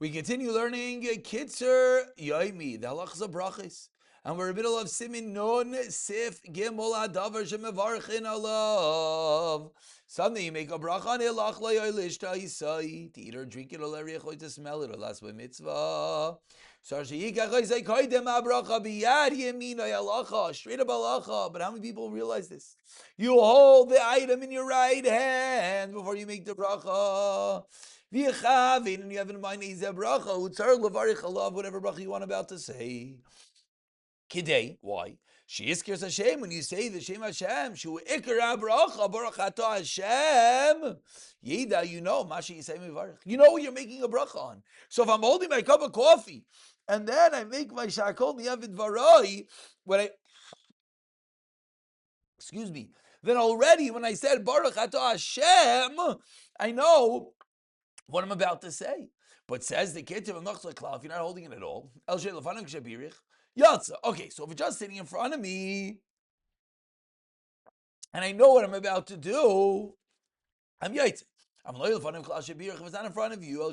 We continue learning Kitzur Yomi, the halachas of brachis. And we're in the middle of Simin Nun Sif Gimel Adavar Shemevarchin Alav. Something you make a bracha on Elach Layoilish Ta'isai. To eat or drink it or l'eriach to smell it or last by mitzvah. So straight up halacha. But how many people realize this? You hold the item in your right hand before you make the bracha. And you have in mind whatever bracha you want about to say. Kidei, why? She iskers Hashem when you say the Shem Hashem. Shu ikra bracha barachato Hashem. Yida, you know Mashi Yisay Mevarich. You know what you're making a bracha on. So if I'm holding my cup of coffee and then I make my shakol niyavid varai, then already when I said barachato Hashem, I know what I'm about to say. But says the Kitzur, if you're not holding it at all, okay, so if it's just sitting in front of me, and I know what I'm about to do, I'm yaitze. I'm loyal if it's not in front of you.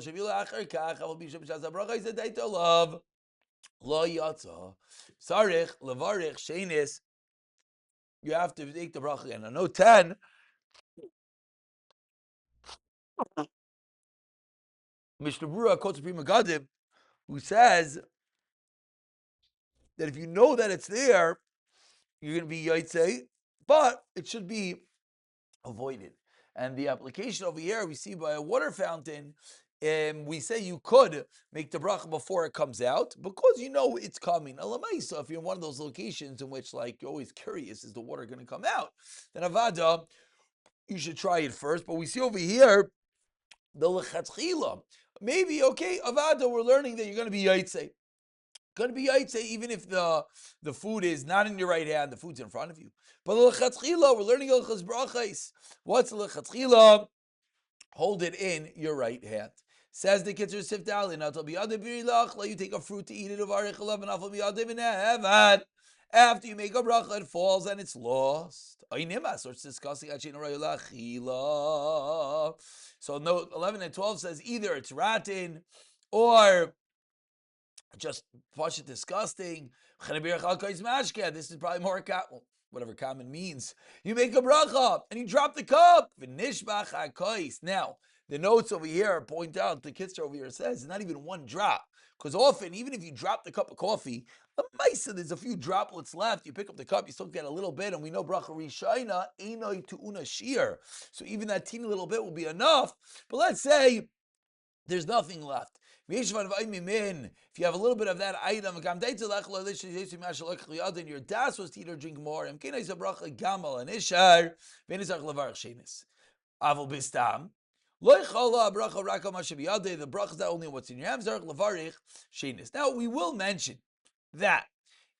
You have to take the bracha again. On note 10, Mishnah Berurah quotes Prima Gadim, who says that if you know that it's there, you're going to be yaitze, but it should be avoided. And the application over here we see by a water fountain, we say you could make the bracha before it comes out because you know it's coming. Alamaisa, if you're in one of those locations in which like you're always curious, is the water going to come out? Then avada, you should try it first. But we see over here the lechatchila. Maybe okay, avada, we're learning that you're going to be yaitze. Going to be yaitze even if the food is not in your right hand, the food's in front of you. But lechatchila, we're learning hilchos brachos. What's lechatchila? Hold it in your right hand. Says the Kitzur Siftali, you take a fruit to eat it of after you make a bracha, it falls and it's lost. So it's discussing. So note 11 and 12 says either it's rotten or just it disgusting. This is probably more whatever common means. You make a bracha and you drop the cup. Now, the notes over here point out, the Kitzur over here says it's not even one drop. Because often, even if you drop the cup of coffee, there's a few droplets left. You pick up the cup, you still get a little bit, and we know bracha rishayna einoi tu'una shir. So even that teeny little bit will be enough. But let's say there's nothing left. If you have a little bit of that item, and your das was to eat or drink more, the bracha is not only what's in your hands. Now we will mention that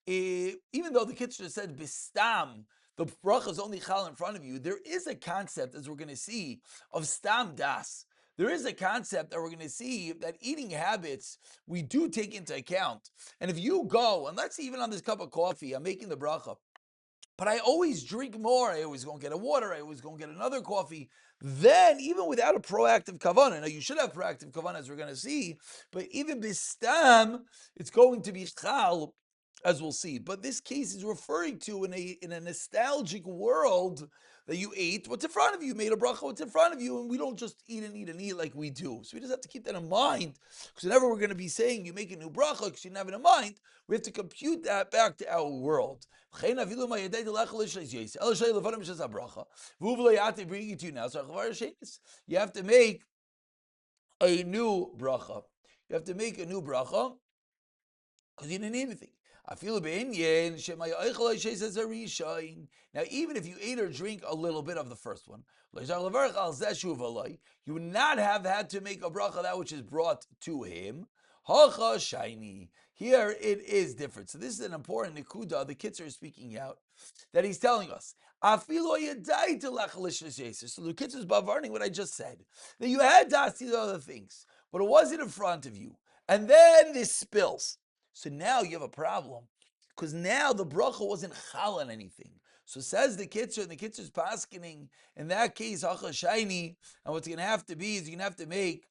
even though the Kitzur said bistam, the bracha is only chal in front of you, there is a concept, as we're going to see, of stam das. There is a concept that we're going to see that eating habits we do take into account. And if you go, and let's say even on this cup of coffee, I'm making the bracha, but I always drink more. I always go and get a water. I always go and get another coffee. Then, even without a proactive kavanah, now you should have proactive kavanah, as we're going to see, but even bistam, it's going to be chal, as we'll see. But this case is referring to in a nostalgic world that you ate what's in front of you, made a bracha what's in front of you, and we don't just eat and eat and eat like we do. So we just have to keep that in mind, because whenever we're going to be saying you make a new bracha, because you didn't have it in mind, we have to compute that back to our world. You have to make a new bracha. You have to make a new bracha because you didn't eat anything. Now, even if you ate or drink a little bit of the first one, you would not have had to make a bracha that which is brought to him. Here it is different. So this is an important nikuda the Kitzur is speaking out, that he's telling us. So the Kitzur is bavarning what I just said. That you had to see the other things, but it wasn't in front of you. And then this spills. So now you have a problem, because now the bracha wasn't chal on anything. So says the Kitzur, and the Kitzur is paskening, in that case, hacha shayni, and what's going to have to be is you're going to have to make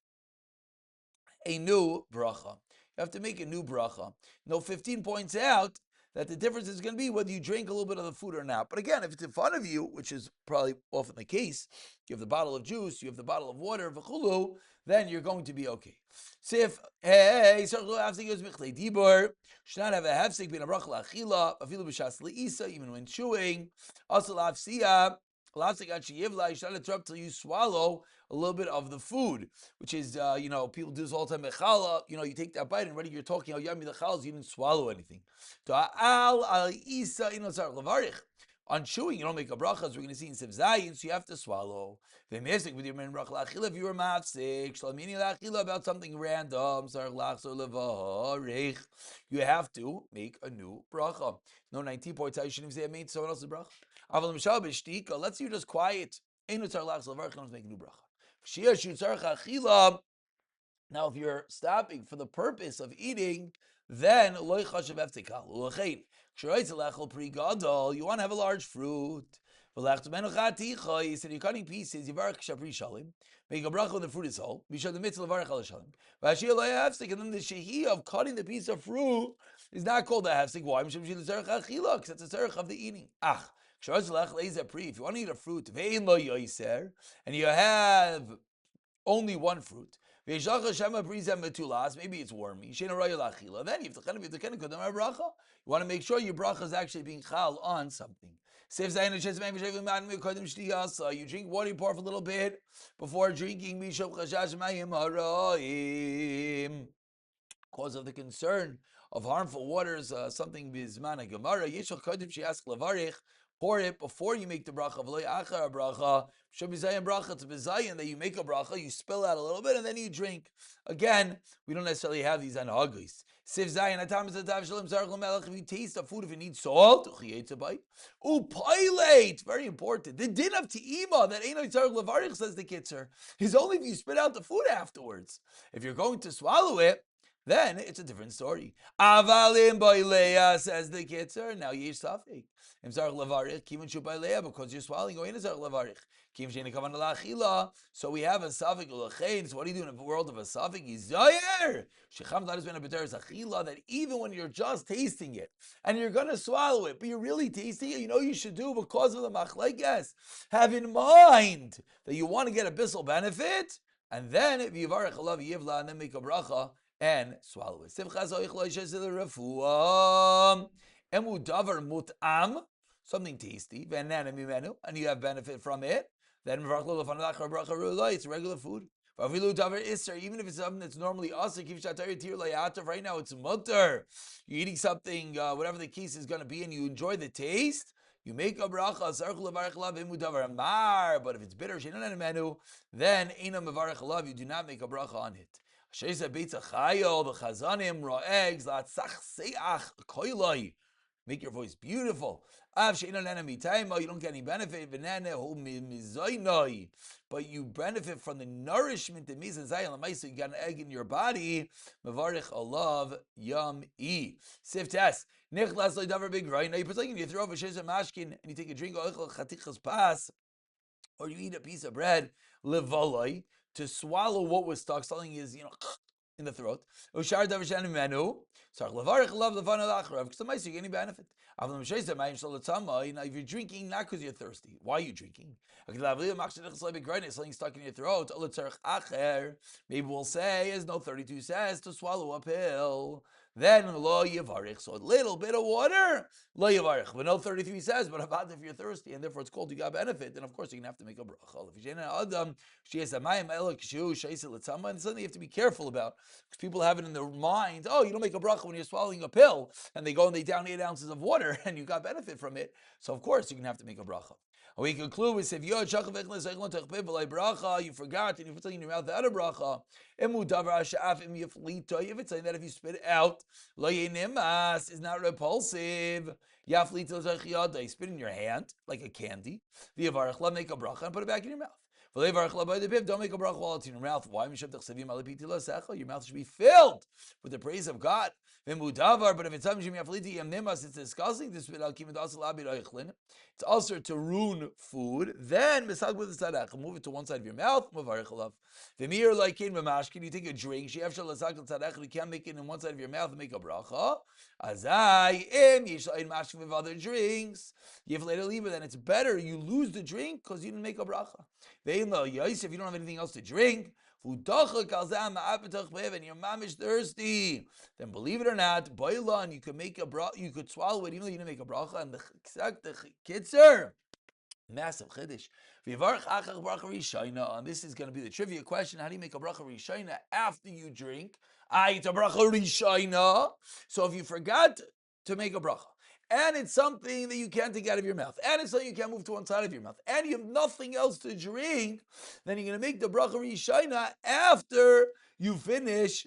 a new bracha. You have to make a new bracha. No, 15 points out that the difference is going to be whether you drink a little bit of the food or not. But again, if it's in front of you, which is probably often the case, you have the bottle of juice, you have the bottle of water, v'chulu, then you're going to be okay. Sif, hey, should not have a hefsek bin a bracha la'achila, afilu b'shas le'isa, even when chewing. Also la'afsiya, you should not interrupt till you swallow a little bit of the food, which is, people do this all the time. Mechala, you take that bite and already you're talking, yummy the chalas, you didn't swallow anything. On chewing, you don't make a bracha, as we're going to see in Siv Zayin, so you have to swallow. If you were mafsik, about something random, you have to make a new bracha. No 19 points, I shouldn't even say I made someone else's bracha. Let's say you're just quiet. Make a new bracha. Now, if you're stopping for the purpose of eating, then you want to have a large fruit. You said you're cutting pieces. Make a bracha when the fruit is whole. And then the shehiyah of cutting the piece of fruit is not called a hefsek. Why? Because it's a tzarech of the eating. If you want to eat a fruit, and you have only one fruit, maybe it's wormy, then you have to you want to make sure your bracha is actually being chal on something. You drink water, you pour for a little bit before drinking, cause of the concern of harmful waters, something bizman gemara. Yeshach kodim she'ask levarich. Pour it before you make the bracha. V'lo achar bracha. Should be zayin bracha. It's bizayin that you make a bracha, you spill out a little bit, and then you drink. Again, we don't necessarily have these anhagis. Siv zayin atam zatav shalom zarach l'melech. If you taste the food, if it needs salt, uchiyetz a bite. Upilate. Very important. The din of te'ima that ain't zarach levarich, says the Kitzur, is only if you spit out the food afterwards. If you're going to swallow it, then it's a different story. Avalim boileya, says the Kitzur. Now yesh safek. Because you're swallowing, so we have a safek. So what do you do in the world of a safek? That even when you're just tasting it and you're going to swallow it, but you're really tasting it, you should do because of the machlekes. Have in mind that you want to get a bissel benefit, and then if yivarech alav yivla, and then make a bracha and swallow it. Emu davar mut'am, something tasty, and you have benefit from it, then it's regular food. Even if it's something that's normally asik, right now it's mutter. You're eating something, whatever the case is going to be, and you enjoy the taste, you make a bracha, but if it's bitter, then you do not make a bracha on it. Make your voice beautiful. You don't get any benefit, but you benefit from the nourishment that you got an egg in your body. Mevarich alav yum-i. Siftas. Nichlas loidavar big right. Now you put something in your throat, mashkin, and you take a drink, or you eat a piece of bread, levaloi, to swallow what was stuck. Something is, in the throat. Ushar davar menu. Sarch levarich love the fun of achrav, because the mice you get any benefit. Now, if you're drinking, not because you're thirsty, why are you drinking? Something stuck in your throat. Maybe we'll say, as no 32 says, to swallow a pill. Then lo yivarich, so a little bit of water, lo yivarich. But no 33 says, but about if you're thirsty, and therefore it's called you got benefit, then of course you're gonna have to make a bracha. And something you have to be careful about, because people have it in their mind. Oh, you don't make a bracha when you're swallowing a pill, and they go and they down 8 ounces of water, and you got benefit from it. So of course you're gonna have to make a bracha. We conclude with if you forgot and you put something in your mouth without a bracha, if it's saying that if you spit it out, is not repulsive. Spit in your hand like a candy. Make a bracha and put it back in your mouth. Don't make a bracha while it's in your mouth. Why? Your mouth should be filled with the praise of God. But if it's something it's disgusting. It's also to ruin food. Then move it to one side of your mouth. You take a drink. You can't make it in one side of your mouth and make a bracha. With other drinks, then it's better you lose the drink because you didn't make a bracha. If you don't have anything else to drink, and your mom is thirsty, then believe it or not, boilan, you could make a bracha, you could swallow it even though you didn't make a bracha. And the Kitzur, massive chiddush. And this is going to be the trivia question: how do you make a bracha rishayna after you drink? It's a bracha rishayna. So if you forgot to make a bracha, and it's something that you can't take out of your mouth, and it's something you can't move to one side of your mouth, and you have nothing else to drink, then you're going to make the bracha rishayna after you finish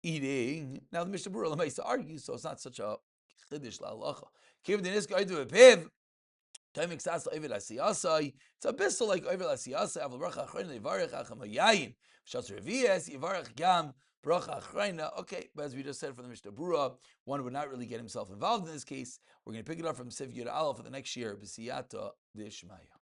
eating. Now the Mishnah Berurah likes to argue, so it's not such a chiddush la'alacha. Give the niska to a piv. It's a bissel like over lasiyasa. Avol bracha achrayna yivarech acham hayayin. Shas revias yivarech gam bracha achrayna. Okay, but as we just said from the Mishnah Berurah, one would not really get himself involved in this case. We're going to pick it up from Sev Yud Aleph for the next year. B'siyata d'ishmaya.